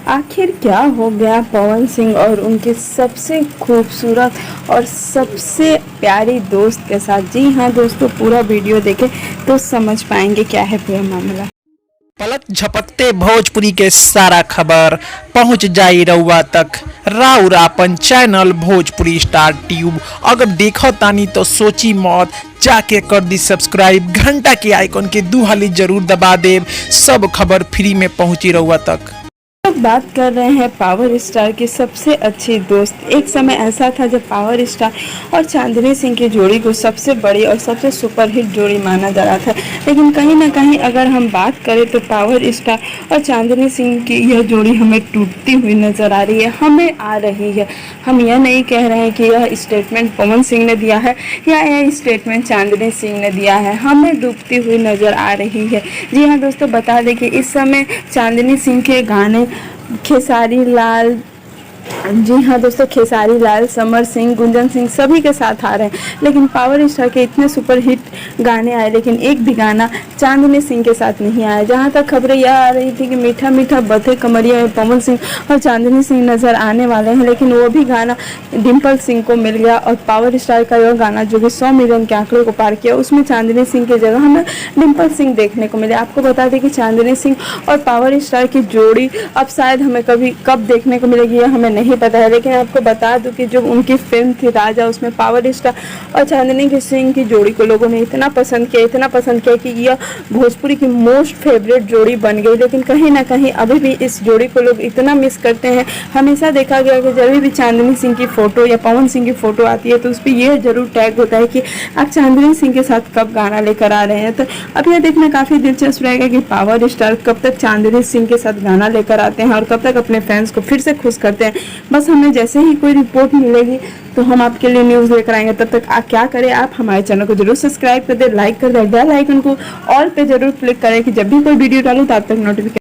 आखिर क्या हो गया पवन सिंह और उनके सबसे खूबसूरत और सबसे प्यारी दोस्त के साथ। जी हाँ दोस्तों, पूरा वीडियो देखें तो समझ पाएंगे क्या है पूरा मामला। पलक झपकते भोजपुरी के सारा खबर पहुंच जाई रउआ तक। राउर आपन चैनल भोजपुरी स्टार ट्यूब अगर देखो तानी तो सोची मौत, जाके कर दी सब्सक्राइब, घंटा के आइकन के दू हाली जरूर दबा देव। सब खबर फ्री में पहुंची रउआ तक। लोग बात कर रहे हैं पावर स्टार की सबसे अच्छी दोस्त। एक समय ऐसा था जब पावर स्टार और चांदनी सिंह की जोड़ी को सबसे बड़ी और सबसे सुपरहिट जोड़ी माना जा रहा था, लेकिन कहीं ना कहीं अगर हम बात करें तो पावर स्टार और चांदनी सिंह की यह जोड़ी हमें टूटती हुई नजर आ रही है, हमें आ रही है। हम यह नहीं कह रहे हैं कि यह स्टेटमेंट पवन सिंह ने दिया है या यह स्टेटमेंट चांदनी सिंह ने दिया है, हमें डूबती हुई नजर आ रही है। जी हाँ दोस्तों, बता दें कि इस समय चांदनी सिंह के गाने खेसारी लाल, जी हाँ दोस्तों, खेसारी लाल, समर सिंह, गुंजन सिंह सभी के साथ आ रहे हैं, लेकिन पावर स्टार के इतने सुपरहिट गाने आए लेकिन एक भी गाना चांदनी सिंह के साथ नहीं आया। जहाँ तक खबरें यह आ रही थी कि मीठा मीठा बथे कमरिया में पवन सिंह और चांदनी सिंह नज़र आने वाले हैं, लेकिन वो भी गाना डिम्पल सिंह को मिल गया। और पावर स्टार का यह गाना जो कि 100 मिलियन के आंकड़े को पार किया, उसमें चांदनी सिंह की जगह हमें डिम्पल सिंह देखने को मिले। आपको बता दें कि चांदनी सिंह और पावर स्टार की जोड़ी अब शायद हमें कब देखने को मिलेगी यह हमें नहीं पता है, लेकिन आपको बता दूं कि जो उनकी फिल्म थी राजा, उसमें पावर स्टार और चांदनी सिंह की जोड़ी को लोगों ने इतना पसंद किया कि यह भोजपुरी की मोस्ट फेवरेट जोड़ी बन गई। लेकिन कहीं ना कहीं अभी भी इस जोड़ी को लोग इतना मिस करते हैं। हमेशा देखा गया कि जब भी चांदनी सिंह की फ़ोटो या पवन सिंह की फ़ोटो आती है तो उस पर यह जरूर टैग होता है कि आप चांदनी सिंह के साथ कब गाना लेकर आ रहे हैं। तो अब यह देखना काफ़ी दिलचस्प रहेगा कि पावर स्टार कब तक चांदनी सिंह के साथ गाना लेकर आते हैं और कब तक अपने फैंस को फिर से खुश करते हैं। बस हमें जैसे ही कोई रिपोर्ट मिलेगी तो हम आपके लिए न्यूज़ लेकर आएंगे। तब तक क्या करें, आप हमारे चैनल को जरूर सब्सक्राइब कर दें, लाइक कर दें, बेल आइकन को ऑल पे जरूर क्लिक करें कि जब भी कोई वीडियो डालूँ तो आप तक नोटिफिकेशन